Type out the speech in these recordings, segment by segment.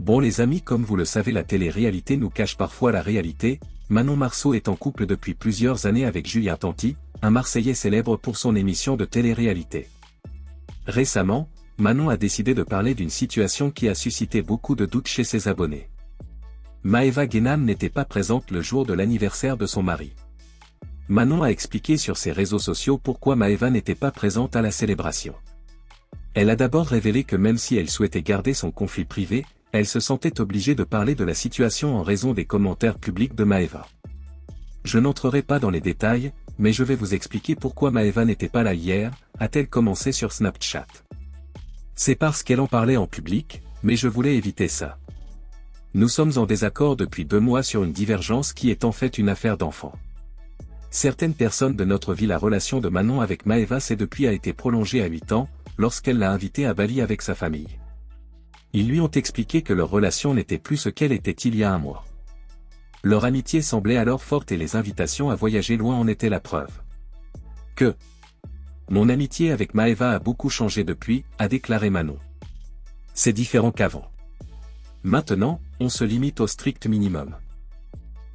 Bon les amis, comme vous le savez, la télé-réalité nous cache parfois la réalité. Manon Marceau est en couple depuis plusieurs années avec Julien Tanti, un Marseillais célèbre pour son émission de télé-réalité. Récemment, Manon a décidé de parler d'une situation qui a suscité beaucoup de doutes chez ses abonnés. Maëva Guénam n'était pas présente le jour de l'anniversaire de son mari. Manon a expliqué sur ses réseaux sociaux pourquoi Maëva n'était pas présente à la célébration. Elle a d'abord révélé que même si elle souhaitait garder son conflit privé, elle se sentait obligée de parler de la situation en raison des commentaires publics de Maëva. Je n'entrerai pas dans les détails, mais je vais vous expliquer pourquoi Maëva n'était pas là hier, a-t-elle commencé sur Snapchat. C'est parce qu'elle en parlait en public, mais je voulais éviter ça. Nous sommes en désaccord depuis 2 mois sur une divergence qui est en fait une affaire d'enfant. Certaines personnes de notre vie, la relation de Manon avec Maëva s'est depuis a été prolongée à 8 ans, lorsqu'elle l'a invité à Bali avec sa famille. Ils lui ont expliqué que leur relation n'était plus ce qu'elle était il y a 1 mois. Leur amitié semblait alors forte et les invitations à voyager loin en étaient la preuve. Mon amitié avec Maëva a beaucoup changé depuis, a déclaré Manon. C'est différent qu'avant. Maintenant, on se limite au strict minimum.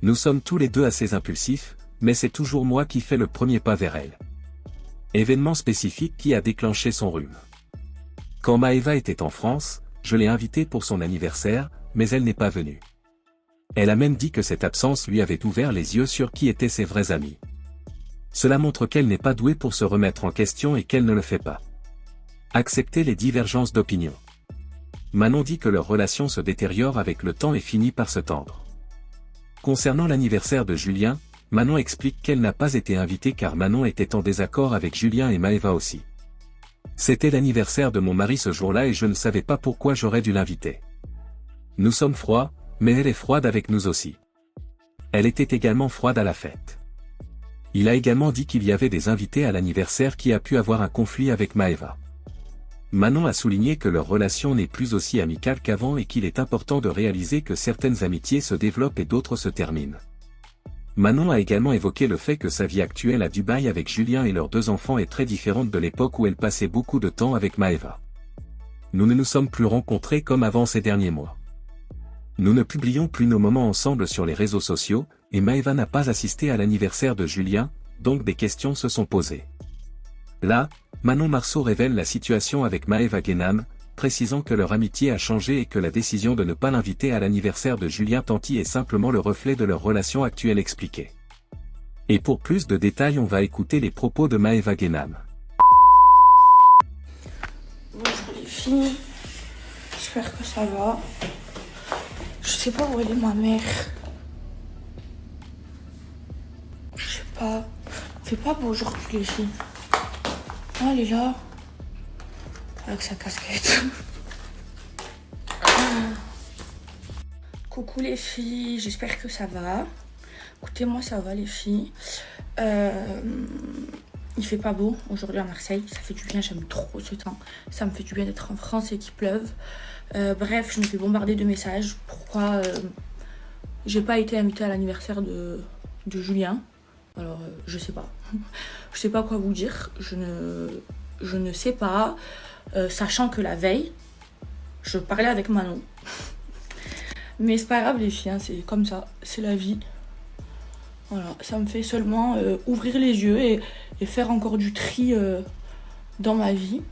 Nous sommes tous les deux assez impulsifs, mais c'est toujours moi qui fais le premier pas vers elle. Événement spécifique qui a déclenché son rhume. Quand Maëva était en France, je l'ai invitée pour son anniversaire, mais elle n'est pas venue. Elle a même dit que cette absence lui avait ouvert les yeux sur qui étaient ses vrais amis. Cela montre qu'elle n'est pas douée pour se remettre en question et qu'elle ne le fait pas. Accepter les divergences d'opinion. Manon dit que leur relation se détériore avec le temps et finit par se tendre. Concernant l'anniversaire de Julien, Manon explique qu'elle n'a pas été invitée car Manon était en désaccord avec Julien et Maëva aussi. C'était l'anniversaire de mon mari ce jour-là et je ne savais pas pourquoi j'aurais dû l'inviter. Nous sommes froids, mais elle est froide avec nous aussi. Elle était également froide à la fête. Il a également dit qu'il y avait des invités à l'anniversaire qui a pu avoir un conflit avec Maëva. Manon a souligné que leur relation n'est plus aussi amicale qu'avant et qu'il est important de réaliser que certaines amitiés se développent et d'autres se terminent. Manon a également évoqué le fait que sa vie actuelle à Dubaï avec Julien et leurs 2 enfants est très différente de l'époque où elle passait beaucoup de temps avec Maëva. Nous ne nous sommes plus rencontrés comme avant ces derniers mois. Nous ne publions plus nos moments ensemble sur les réseaux sociaux, et Maëva n'a pas assisté à l'anniversaire de Julien, donc des questions se sont posées. Là, Manon Marceau révèle la situation avec Maëva Guénam, précisant que leur amitié a changé et que la décision de ne pas l'inviter à l'anniversaire de Julien Tanti est simplement le reflet de leur relation actuelle expliquée. Et pour plus de détails, on va écouter les propos de Maëva Guénam. Bonjour les filles, j'espère que ça va. Je sais pas où elle est ma mère. Je sais pas. Il fait pas beau aujourd'hui les filles. Ah, elle est là. Avec sa casquette. Coucou les filles, j'espère que ça va. Écoutez, moi ça va les filles. Il fait pas beau aujourd'hui à Marseille, ça fait du bien, j'aime trop ce temps. Ça me fait du bien d'être en France et qu'il pleuve. Bref, je me fais bombarder de messages. Pourquoi j'ai pas été invitée à l'anniversaire de Julien. Alors, je sais pas. Je sais pas quoi vous dire. Je ne sais pas. Sachant que la veille, je parlais avec Manon. Mais c'est pas grave les filles, hein, c'est comme ça, c'est la vie. Voilà, ça me fait seulement ouvrir les yeux et faire encore du tri dans ma vie.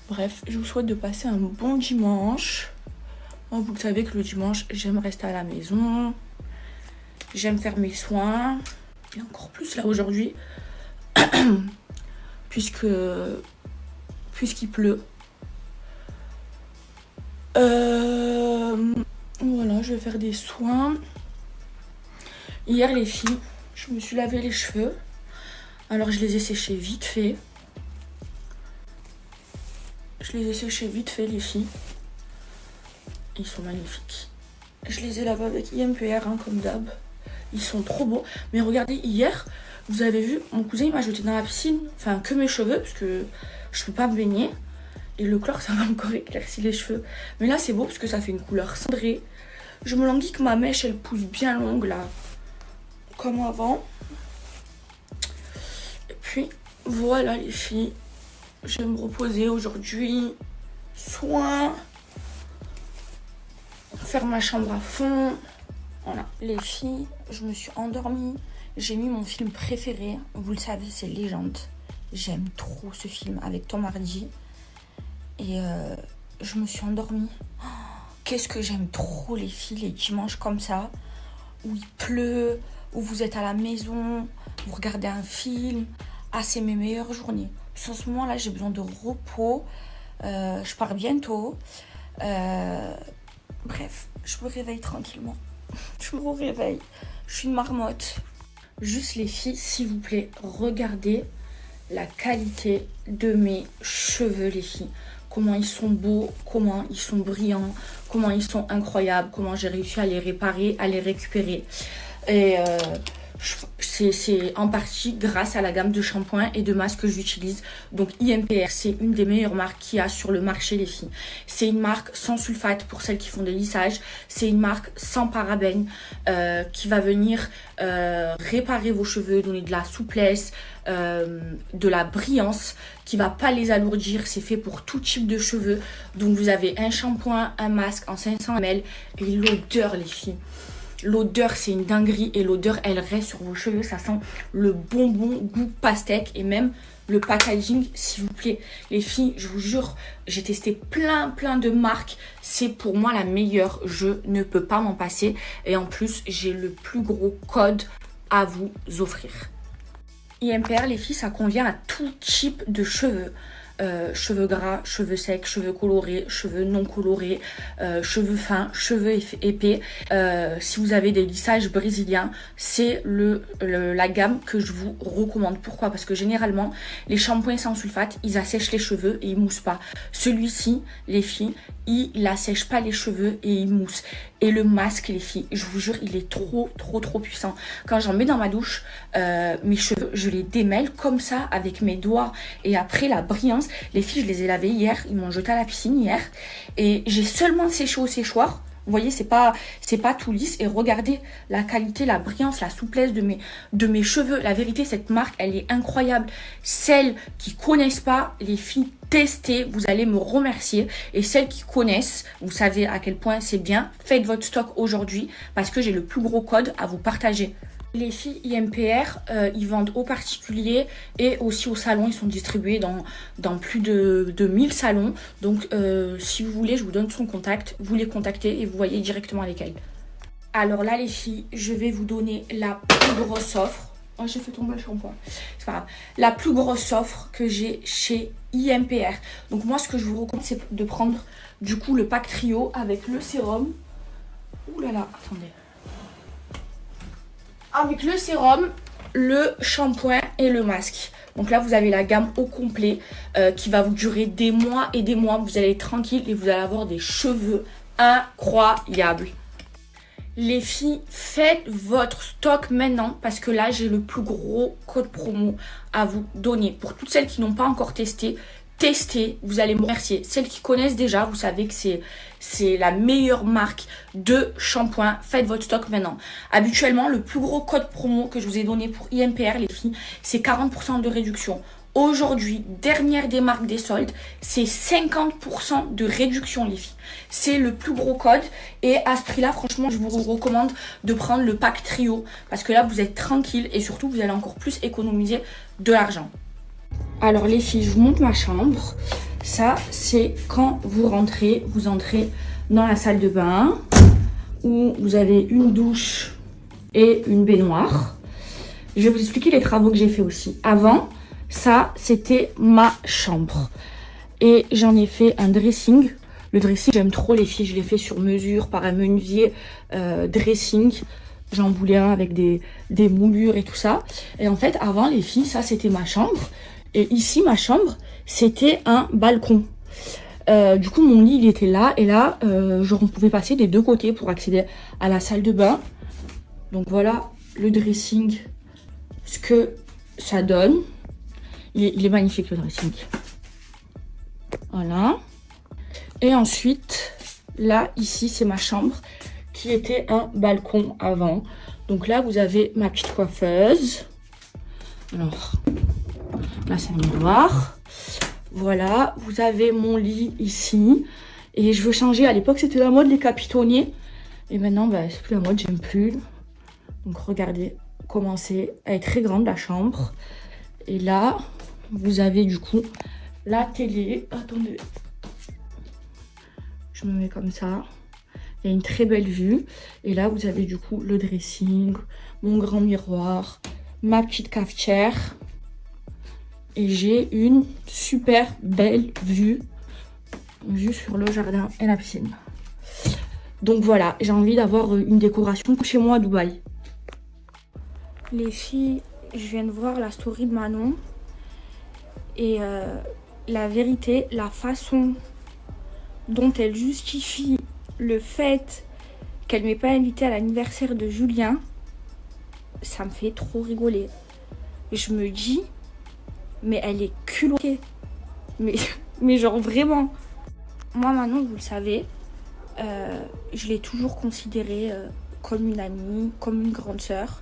Bref, je vous souhaite de passer un bon dimanche. Moi, vous savez que le dimanche, j'aime rester à la maison. J'aime faire mes soins. Et encore plus là aujourd'hui. Puisqu'il pleut. Voilà, je vais faire des soins. Hier les filles, je me suis lavé les cheveux. Alors je les ai séchés vite fait. Les filles. Ils sont magnifiques. Je les ai lavés avec IMPR hein, comme d'hab. Ils sont trop beaux. Mais regardez, hier, vous avez vu, mon cousin il m'a jeté dans la piscine. Enfin, que mes cheveux, parce que je peux pas me baigner. Et le chlore, ça m'a encore éclairci les cheveux. Mais là, c'est beau parce que ça fait une couleur cendrée. Je me languis que ma mèche, elle pousse bien longue, là. Comme avant. Et puis, voilà, les filles. Je vais me reposer aujourd'hui. Soin. faire ma chambre à fond. Voilà, les filles, je me suis endormie. J'ai mis mon film préféré. Vous le savez, c'est Légende. J'aime trop ce film avec Tom Hardy. Et je me suis endormie. Oh, qu'est-ce que j'aime trop les filles, les dimanches comme ça, où il pleut, où vous êtes à la maison, vous regardez un film. Ah, c'est mes meilleures journées. En ce moment-là, j'ai besoin de repos. Je pars bientôt. Bref, je me réveille tranquillement. Je me réveille. Je suis une marmotte. Juste les filles, s'il vous plaît, regardez la qualité de mes cheveux, les filles. Comment ils sont beaux, comment ils sont brillants, comment ils sont incroyables, comment j'ai réussi à les réparer, à les récupérer. Et c'est en partie grâce à la gamme de shampoings et de masques que j'utilise. Donc IMPR, c'est une des meilleures marques qu'il y a sur le marché, les filles. C'est une marque sans sulfate pour celles qui font des lissages. C'est une marque sans parabènes qui va venir réparer vos cheveux, donner de la souplesse, de la brillance, qui va pas les alourdir. C'est fait pour tout type de cheveux. Donc vous avez un shampoing, un masque en 500 ml et l'odeur, les filles. L'odeur, c'est une dinguerie et l'odeur, elle reste sur vos cheveux. Ça sent le bonbon goût pastèque et même le packaging, s'il vous plaît. Les filles, je vous jure, j'ai testé plein de marques. C'est pour moi la meilleure. Je ne peux pas m'en passer. Et en plus, j'ai le plus gros code à vous offrir. IMPR, les filles, ça convient à tout type de cheveux. Cheveux gras, cheveux secs, cheveux colorés, cheveux non colorés, cheveux fins, cheveux épais. Si vous avez des lissages brésiliens, c'est la gamme que je vous recommande. Pourquoi? Parce que généralement, les shampoings sans sulfate, ils assèchent les cheveux et ils moussent pas. Celui-ci, les filles, il assèche pas les cheveux et il mousse. Et le masque, les filles, je vous jure, il est trop puissant. Quand j'en mets dans ma douche, mes cheveux, je les démêle comme ça avec mes doigts. Et après, la brillance, les filles, je les ai lavés hier. Ils m'ont jeté à la piscine hier. Et j'ai seulement séché au séchoir. Vous voyez, c'est pas tout lisse. Et regardez la qualité, la brillance, la souplesse de mes cheveux. La vérité, cette marque, elle est incroyable. Celles qui connaissent pas, les filles, testez, vous allez me remercier. Et celles qui connaissent, vous savez à quel point c'est bien. Faites votre stock aujourd'hui parce que j'ai le plus gros code à vous partager. Les filles IMPR, ils vendent aux particuliers et aussi aux salons. Ils sont distribués dans plus de 1000 salons. Donc, si vous voulez, je vous donne son contact. Vous les contactez et vous voyez directement avec elle. Alors là, les filles, je vais vous donner la plus grosse offre. Oh, j'ai fait tomber le shampoing. C'est pas grave. La plus grosse offre que j'ai chez IMPR. Donc, moi, ce que je vous recommande, c'est de prendre du coup le pack trio avec le sérum. Ouh là là, attendez. Avec le sérum, le shampoing et le masque. Donc là, vous avez la gamme au complet qui va vous durer des mois et des mois. Vous allez être tranquille et vous allez avoir des cheveux incroyables. Les filles, faites votre stock maintenant parce que là, j'ai le plus gros code promo à vous donner. Pour toutes celles qui n'ont pas encore testé, testez, vous allez me remercier. Celles qui connaissent déjà, vous savez que c'est la meilleure marque de shampoing. Faites votre stock maintenant. Habituellement, le plus gros code promo que je vous ai donné pour IMPR, les filles, c'est 40% de réduction. Aujourd'hui, dernière des marques des soldes, c'est 50% de réduction, les filles. C'est le plus gros code. Et à ce prix-là, franchement, je vous recommande de prendre le pack trio. Parce que là, vous êtes tranquille et surtout, vous allez encore plus économiser de l'argent. Alors les filles, je vous montre ma chambre. Ça, c'est quand vous rentrez. Vous entrez dans la salle de bain où vous avez une douche et une baignoire. Je vais vous expliquer les travaux que j'ai fait aussi. Avant, ça, c'était ma chambre. Et j'en ai fait un dressing. Le dressing, j'aime trop les filles. Je l'ai fait sur mesure par un menuisier dressing. J'en voulais un avec des moulures et tout ça. Et en fait, avant, les filles, ça, c'était ma chambre. Et ici, ma chambre, c'était un balcon. Du coup, mon lit, il était là. Et là, on pouvait passer des deux côtés pour accéder à la salle de bain. Donc voilà le dressing, ce que ça donne. Il est magnifique, le dressing. Voilà. Et ensuite, là, ici, c'est ma chambre qui était un balcon avant. Donc là, vous avez ma petite coiffeuse. Alors, là, c'est un miroir. Voilà, vous avez mon lit ici. Et je veux changer. À l'époque, c'était la mode, les capitonniers. Et maintenant, bah, c'est plus la mode, j'aime plus. Donc regardez comment c'est. Elle est très grande, la chambre. Et là, vous avez du coup la télé. Attendez. Je me mets comme ça. Il y a une très belle vue. Et là, vous avez du coup le dressing, mon grand miroir, ma petite cafetière. Et j'ai une super belle vue sur le jardin et la piscine. Donc voilà, j'ai envie d'avoir une décoration chez moi à Dubaï. Les filles, je viens de voir la story de Manon. Et la vérité, la façon dont elle justifie le fait qu'elle ne m'ait pas invitée à l'anniversaire de Julien, ça me fait trop rigoler. Je me dis, mais elle est culottée. Mais genre vraiment. Moi, Manon, vous le savez, je l'ai toujours considérée comme une amie, comme une grande sœur.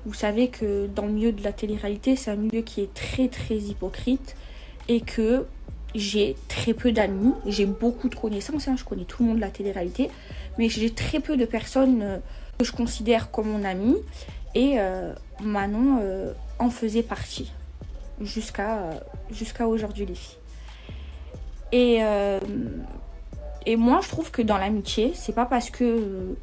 Vous savez que dans le milieu de la télé-réalité, c'est un milieu qui est très très hypocrite et que j'ai très peu d'amis. J'ai beaucoup de connaissances, hein, je connais tout le monde de la télé-réalité, mais j'ai très peu de personnes que je considère comme mon amie. Et Manon en faisait partie jusqu'à aujourd'hui, les filles. Et moi, je trouve que dans l'amitié, c'est pas parce que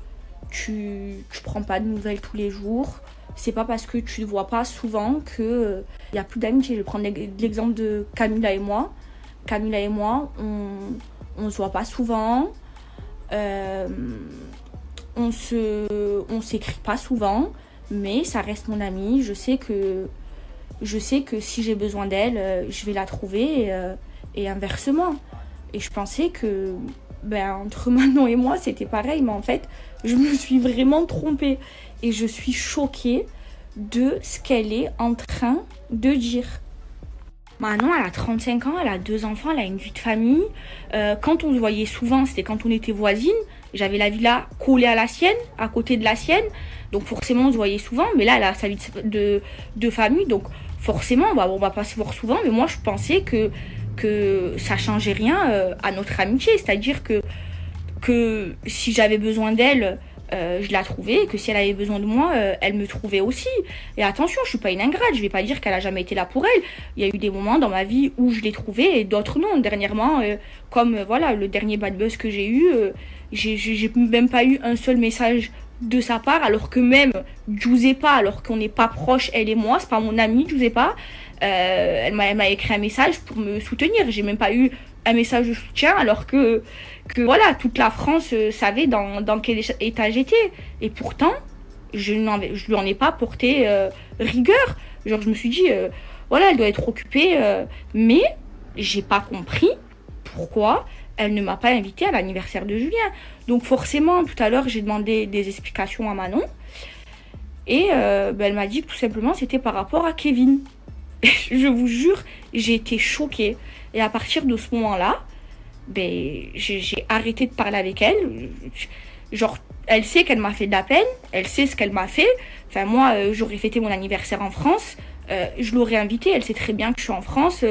tu prends pas de nouvelles tous les jours, c'est pas parce que tu ne vois pas souvent que il y a plus d'amitié. Je vais prendre l'exemple de Camilla et moi. Camilla et moi, on se voit pas souvent, on s'écrit pas souvent, mais ça reste mon amie. Je sais que si j'ai besoin d'elle, je vais la trouver et inversement. Et je pensais que entre Manon et moi, c'était pareil, mais en fait, je me suis vraiment trompée. Et je suis choquée de ce qu'elle est en train de dire. Manon, elle a 35 ans, elle a 2 enfants, elle a une vie de famille. Quand on se voyait souvent, c'était quand on était voisines. J'avais la villa collée à la sienne, à côté de la sienne. Donc forcément, on se voyait souvent. Mais là, elle a sa vie de famille. Donc forcément, on va pas se voir souvent. Mais moi, je pensais que ça changeait rien à notre amitié. C'est-à-dire que si j'avais besoin d'elle, je la trouvais, et que si elle avait besoin de moi, elle me trouvait aussi. Et attention, je suis pas une ingrate, je vais pas dire qu'elle a jamais été là pour elle. Il y a eu des moments dans ma vie où je l'ai trouvée et d'autres non. Dernièrement, comme voilà, le dernier bad buzz que j'ai eu, j'ai même pas eu un seul message de sa part, alors que même Giuseppa, alors qu'on n'est pas proches, elle et moi, c'est pas mon amie Giuseppa, elle m'a écrit un message pour me soutenir. J'ai même pas eu un message de soutien, alors que voilà, toute la France savait dans quel état j'étais. Et pourtant, je lui en ai pas porté rigueur. Genre, je me suis dit, voilà, elle doit être occupée, mais j'ai pas compris pourquoi elle ne m'a pas invitée à l'anniversaire de Julien. Donc forcément, tout à l'heure, j'ai demandé des explications à Manon. Et elle m'a dit que tout simplement, c'était par rapport à Kevin. Je vous jure, j'ai été choquée. Et à partir de ce moment-là, j'ai arrêté de parler avec elle. Genre, elle sait qu'elle m'a fait de la peine, elle sait ce qu'elle m'a fait. Enfin, moi, j'aurais fêté mon anniversaire en France, je l'aurais invitée. Elle sait très bien que je suis en France,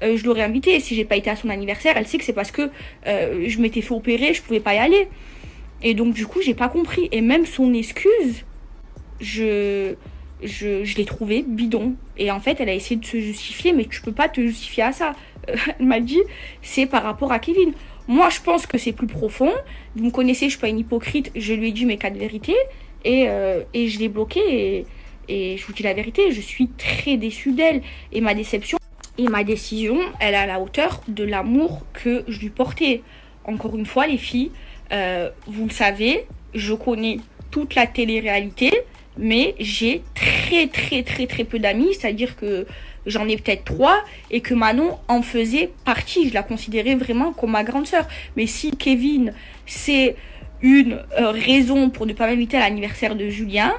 je l'aurais invitée. Et si j'ai pas été à son anniversaire, elle sait que c'est parce que je m'étais fait opérer, je pouvais pas y aller. Et donc, du coup, j'ai pas compris. Et même son excuse, je l'ai trouvée bidon. Et en fait, elle a essayé de se justifier, mais tu peux pas te justifier à ça. Elle m'a dit, c'est par rapport à Kevin. Moi, je pense que c'est plus profond. Vous me connaissez, je suis pas une hypocrite. Je lui ai dit mes 4 vérités et je l'ai bloquée. Et je vous dis la vérité, je suis très déçue d'elle. Et ma déception et ma décision, elle est à la hauteur de l'amour que je lui portais. Encore une fois, les filles, vous le savez, je connais toute la télé-réalité, mais j'ai très très peu d'amis. C'est-à-dire que j'en ai peut-être 3 et que Manon en faisait partie. Je la considérais vraiment comme ma grande sœur. Mais si Kevin, c'est une raison pour ne pas m'inviter à l'anniversaire de Julien,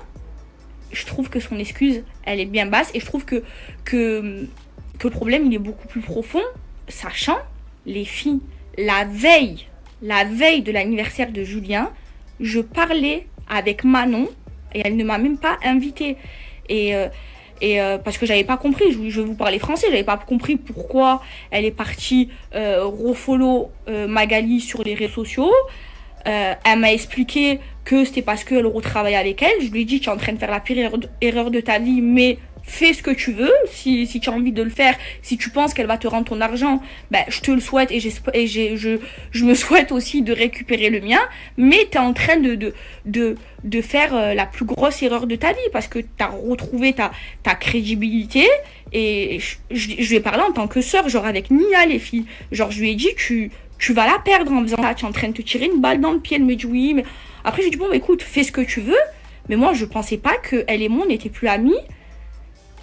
je trouve que son excuse, elle est bien basse. Et je trouve que le problème, il est beaucoup plus profond. Sachant, les filles, la veille de l'anniversaire de Julien, je parlais avec Manon et elle ne m'a même pas invitée. Et Et parce que j'avais pas compris, je vais vous parler français, j'avais pas compris pourquoi elle est partie refollow Magali sur les réseaux sociaux. Elle m'a expliqué que c'était parce qu'elle retravaillait avec elle. Je lui ai dit, tu es en train de faire la pire erreur de ta vie, mais fais ce que tu veux. Si tu as envie de le faire, si tu penses qu'elle va te rendre ton argent, ben, je te le souhaite et je me souhaite aussi de récupérer le mien. Mais tu es en train de faire la plus grosse erreur de ta vie parce que tu as retrouvé ta crédibilité. Et je lui ai parlé en tant que sœur, genre avec Nia, les filles. Genre, je lui ai dit, tu vas la perdre en faisant ça, tu es en train de te tirer une balle dans le pied. Elle me dit oui, mais après je lui dis bon, bah, écoute, fais ce que tu veux. Mais moi, je pensais pas qu'elle et moi, on n'était plus amies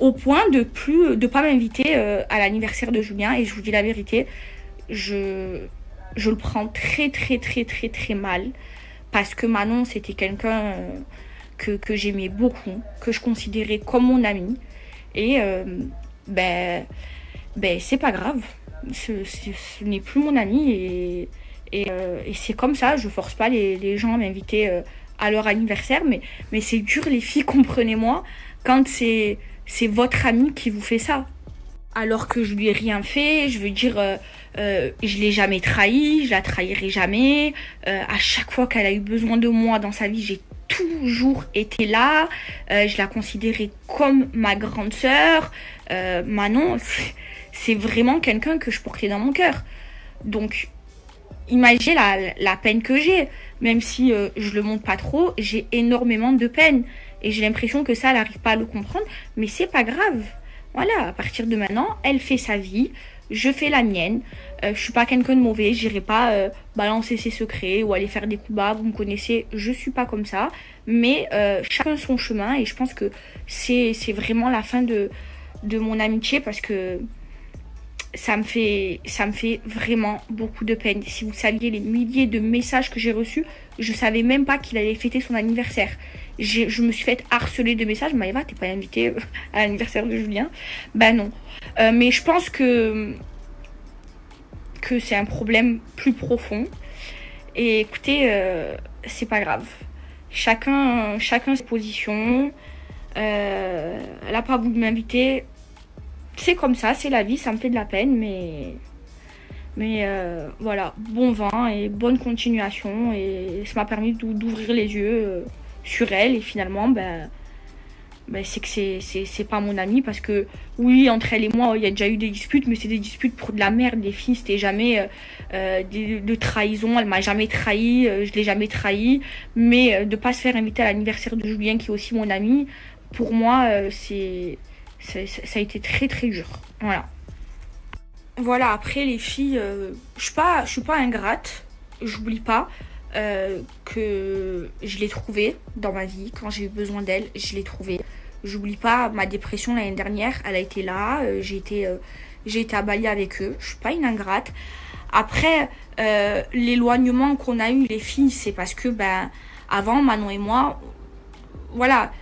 au point de pas m'inviter à l'anniversaire de Julien. Et je vous dis la vérité, je le prends très, très, très, très, très mal. Parce que Manon, c'était quelqu'un que j'aimais beaucoup, que je considérais comme mon ami. Et c'est pas grave. Ce n'est plus mon ami et c'est comme ça, je force pas les gens à m'inviter à leur anniversaire, mais c'est dur les filles, comprenez-moi, quand c'est votre ami qui vous fait ça. Alors que je lui ai rien fait, je veux dire, je l'ai jamais trahi, je la trahirai jamais. À chaque fois qu'elle a eu besoin de moi dans sa vie, j'ai toujours été là. Je la considérais comme ma grande sœur. Manon, c'est vraiment quelqu'un que je portais dans mon cœur. Donc, imaginez la peine que j'ai. Même si je le montre pas trop, j'ai énormément de peine. Et j'ai l'impression que ça, elle n'arrive pas à le comprendre. Mais c'est pas grave. Voilà, à partir de maintenant, elle fait sa vie. Je fais la mienne. Je suis pas quelqu'un de mauvais. J'irai pas balancer ses secrets ou aller faire des coups bas. Vous me connaissez, je suis pas comme ça. Mais chacun son chemin. Et je pense que c'est vraiment la fin de mon amitié parce que ça me fait vraiment beaucoup de peine. Si vous saviez les milliers de messages que j'ai reçus, je savais même pas qu'il allait fêter son anniversaire. Je me suis fait harceler de messages. Maëva, t'es pas invitée à l'anniversaire de Julien? Ben non. Mais je pense que c'est un problème plus profond. Et écoutez, c'est pas grave. Chacun ses positions. Elle a pas voulu m'inviter. C'est comme ça, c'est la vie, ça me fait de la peine, mais voilà, bon vent et bonne continuation. Et ça m'a permis d'ouvrir les yeux sur elle. Et finalement, c'est que c'est pas mon amie. Parce que oui, entre elle et moi, il y a déjà eu des disputes, mais c'est des disputes pour de la merde. Les filles, c'était jamais de trahison. Elle m'a jamais trahi, je l'ai jamais trahi. Mais de pas se faire inviter à l'anniversaire de Julien, qui est aussi mon ami, pour moi, ça a été très très dur. Voilà, après les filles, je suis pas ingrate. J'oublie pas que je l'ai trouvée dans ma vie. Quand j'ai eu besoin d'elle, je l'ai trouvée. J'oublie pas ma dépression l'année dernière. Elle a été là. J'ai été à Bali avec eux. Je suis pas une ingrate. Après, l'éloignement qu'on a eu les filles, c'est parce que avant, Manon et moi, voilà.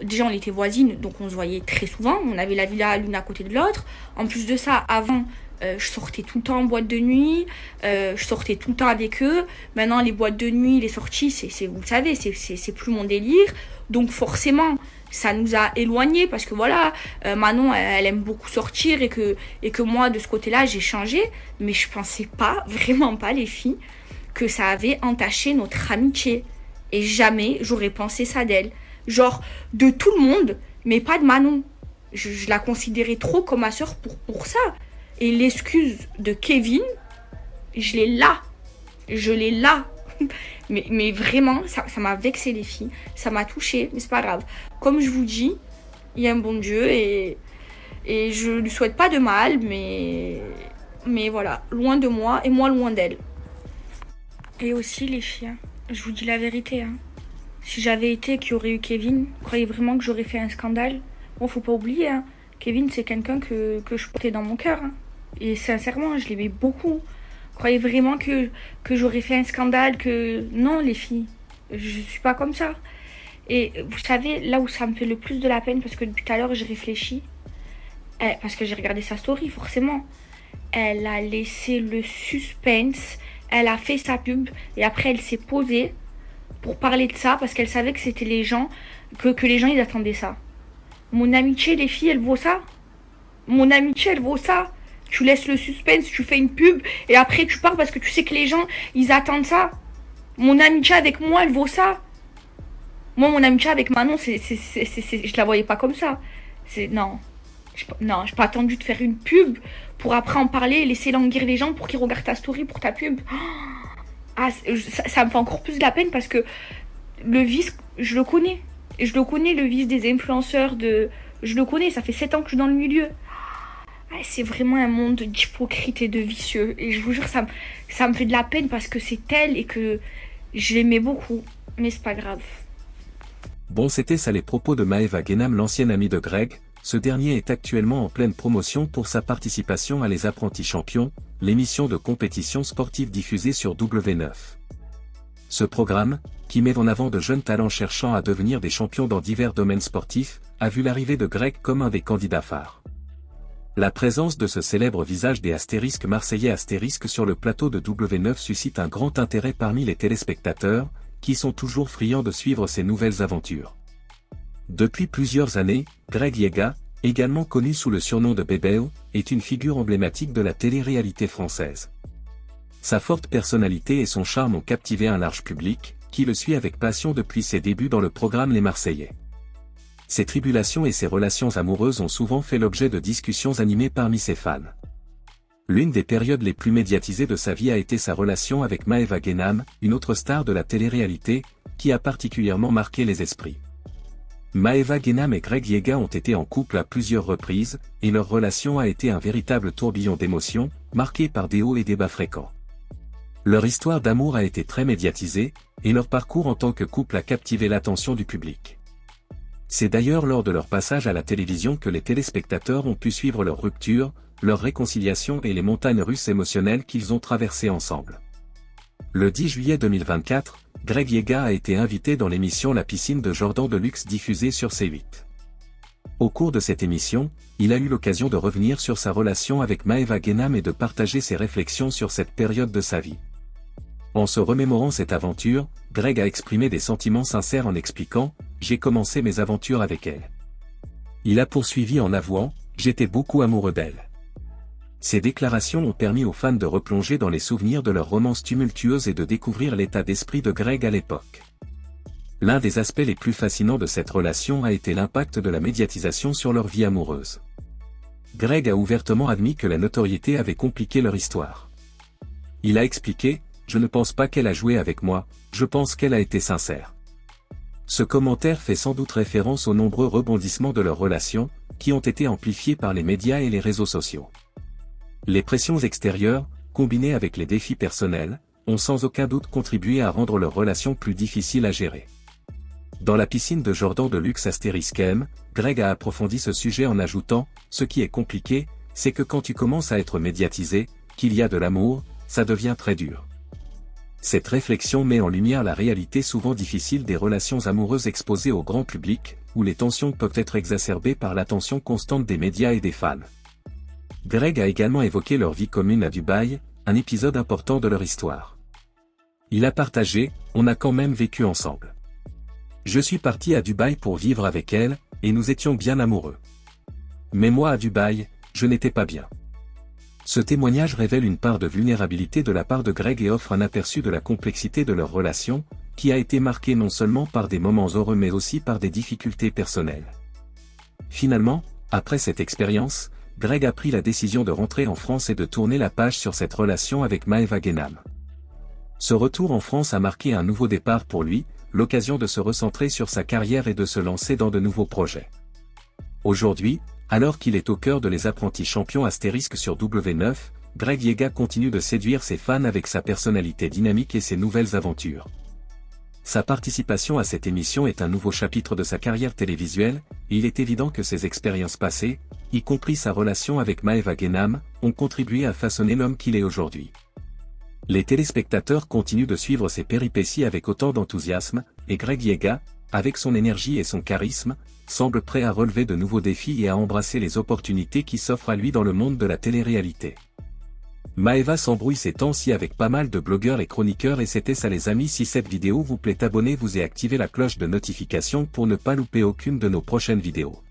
Déjà on était voisines, donc on se voyait très souvent. On avait la villa l'une à côté de l'autre. En plus de ça, avant, je sortais tout le temps en boîte de nuit. Je sortais tout le temps avec eux. Maintenant, les boîtes de nuit, les sorties, vous le savez, c'est plus mon délire. Donc forcément, ça nous a éloignés parce que voilà, Manon, elle aime beaucoup sortir et que moi, de ce côté-là, j'ai changé. Mais je pensais pas, vraiment pas, les filles, que ça avait entaché notre amitié. Et jamais j'aurais pensé ça d'elle. Genre, de tout le monde, mais pas de Manon. Je la considérais trop comme ma soeur pour ça. Et l'excuse de Kevin, je l'ai là. mais vraiment, ça m'a vexé les filles. Ça m'a touchée, mais c'est pas grave. Comme je vous dis, il y a un bon Dieu et je lui souhaite pas de mal, mais voilà, loin de moi et moi loin d'elle. Et aussi les filles, je vous dis la vérité, si j'avais été qu'il y aurait eu Kevin, croyez vraiment que j'aurais fait un scandale? Bon, faut pas oublier, Kevin, c'est quelqu'un que je portais dans mon cœur. Et sincèrement, je l'aimais beaucoup. Croyez vraiment que j'aurais fait un scandale? Non, les filles, je suis pas comme ça. Et vous savez, là où ça me fait le plus de la peine, parce que depuis tout à l'heure, je réfléchis, parce que j'ai regardé sa story, forcément. Elle a laissé le suspense, elle a fait sa pub, et après, elle s'est posée pour parler de ça parce qu'elle savait que c'était les gens, que les gens ils attendaient ça. Mon amitié, les filles, elle vaut ça? Mon amitié, elle vaut ça? Tu laisses le suspense, tu fais une pub et après tu pars parce que tu sais que les gens, ils attendent ça. Mon amitié avec moi, elle vaut ça? Moi, mon amitié avec Manon, je la voyais pas comme ça. Non. Non, j'ai pas attendu de faire une pub pour après en parler et laisser languir les gens pour qu'ils regardent ta story pour ta pub. Ah, ça me fait encore plus de la peine parce que le vice, je le connais. Et je le connais, le vice des influenceurs. Je le connais, ça fait 7 ans que je suis dans le milieu. Ah, c'est vraiment un monde d'hypocrite et de vicieux. Et je vous jure, ça me fait de la peine parce que c'est elle et que je l'aimais beaucoup. Mais c'est pas grave. Bon, c'était ça les propos de Maëva Guénam, l'ancienne amie de Greg. Ce dernier est actuellement en pleine promotion pour sa participation à Les Apprentis Champions, l'émission de compétition sportive diffusée sur W9. Ce programme, qui met en avant de jeunes talents cherchant à devenir des champions dans divers domaines sportifs, a vu l'arrivée de Greg comme un des candidats phares. La présence de ce célèbre visage des astérisques marseillais astérisques sur le plateau de W9 suscite un grand intérêt parmi les téléspectateurs, qui sont toujours friands de suivre ces nouvelles aventures. Depuis plusieurs années, Greg Yega, également connu sous le surnom de Bébéo, est une figure emblématique de la télé-réalité française. Sa forte personnalité et son charme ont captivé un large public, qui le suit avec passion depuis ses débuts dans le programme Les Marseillais. Ses tribulations et ses relations amoureuses ont souvent fait l'objet de discussions animées parmi ses fans. L'une des périodes les plus médiatisées de sa vie a été sa relation avec Maëva Guénam, une autre star de la télé-réalité, qui a particulièrement marqué les esprits. Maëva Guénam et Greg Yega ont été en couple à plusieurs reprises, et leur relation a été un véritable tourbillon d'émotions, marqué par des hauts et des bas fréquents. Leur histoire d'amour a été très médiatisée, et leur parcours en tant que couple a captivé l'attention du public. C'est d'ailleurs lors de leur passage à la télévision que les téléspectateurs ont pu suivre leur rupture, leur réconciliation et les montagnes russes émotionnelles qu'ils ont traversées ensemble. Le 10 juillet 2024, Greg Yega a été invité dans l'émission La piscine de Jordan de Luxe diffusée sur C8. Au cours de cette émission, il a eu l'occasion de revenir sur sa relation avec Maëva Guénam et de partager ses réflexions sur cette période de sa vie. En se remémorant cette aventure, Greg a exprimé des sentiments sincères en expliquant « J'ai commencé mes aventures avec elle. » Il a poursuivi en avouant « J'étais beaucoup amoureux d'elle. » Ces déclarations ont permis aux fans de replonger dans les souvenirs de leur romance tumultueuse et de découvrir l'état d'esprit de Greg à l'époque. L'un des aspects les plus fascinants de cette relation a été l'impact de la médiatisation sur leur vie amoureuse. Greg a ouvertement admis que la notoriété avait compliqué leur histoire. Il a expliqué « Je ne pense pas qu'elle a joué avec moi, je pense qu'elle a été sincère. » Ce commentaire fait sans doute référence aux nombreux rebondissements de leur relation, qui ont été amplifiés par les médias et les réseaux sociaux. Les pressions extérieures, combinées avec les défis personnels, ont sans aucun doute contribué à rendre leur relation plus difficile à gérer. Dans la piscine de Jordan de Luxe astérisque M, Greg a approfondi ce sujet en ajoutant « Ce qui est compliqué, c'est que quand tu commences à être médiatisé, qu'il y a de l'amour, ça devient très dur. » Cette réflexion met en lumière la réalité souvent difficile des relations amoureuses exposées au grand public, où les tensions peuvent être exacerbées par l'attention constante des médias et des fans. Greg a également évoqué leur vie commune à Dubaï, un épisode important de leur histoire. Il a partagé « On a quand même vécu ensemble. Je suis parti à Dubaï pour vivre avec elle, et nous étions bien amoureux. Mais moi à Dubaï, je n'étais pas bien. » Ce témoignage révèle une part de vulnérabilité de la part de Greg et offre un aperçu de la complexité de leur relation, qui a été marquée non seulement par des moments heureux mais aussi par des difficultés personnelles. Finalement, après cette expérience, Greg a pris la décision de rentrer en France et de tourner la page sur cette relation avec Maëva Guénam. Ce retour en France a marqué un nouveau départ pour lui, l'occasion de se recentrer sur sa carrière et de se lancer dans de nouveaux projets. Aujourd'hui, alors qu'il est au cœur de Les Apprentis Champions astérisque sur W9, Greg Yega continue de séduire ses fans avec sa personnalité dynamique et ses nouvelles aventures. Sa participation à cette émission est un nouveau chapitre de sa carrière télévisuelle, et il est évident que ses expériences passées, y compris sa relation avec Maëva Guénam, ont contribué à façonner l'homme qu'il est aujourd'hui. Les téléspectateurs continuent de suivre ses péripéties avec autant d'enthousiasme, et Greg Yega, avec son énergie et son charisme, semble prêt à relever de nouveaux défis et à embrasser les opportunités qui s'offrent à lui dans le monde de la télé-réalité. Maëva s'embrouille ces temps-ci avec pas mal de blogueurs et chroniqueurs et c'était ça les amis. Si cette vidéo vous plaît, abonnez-vous et activez la cloche de notification pour ne pas louper aucune de nos prochaines vidéos.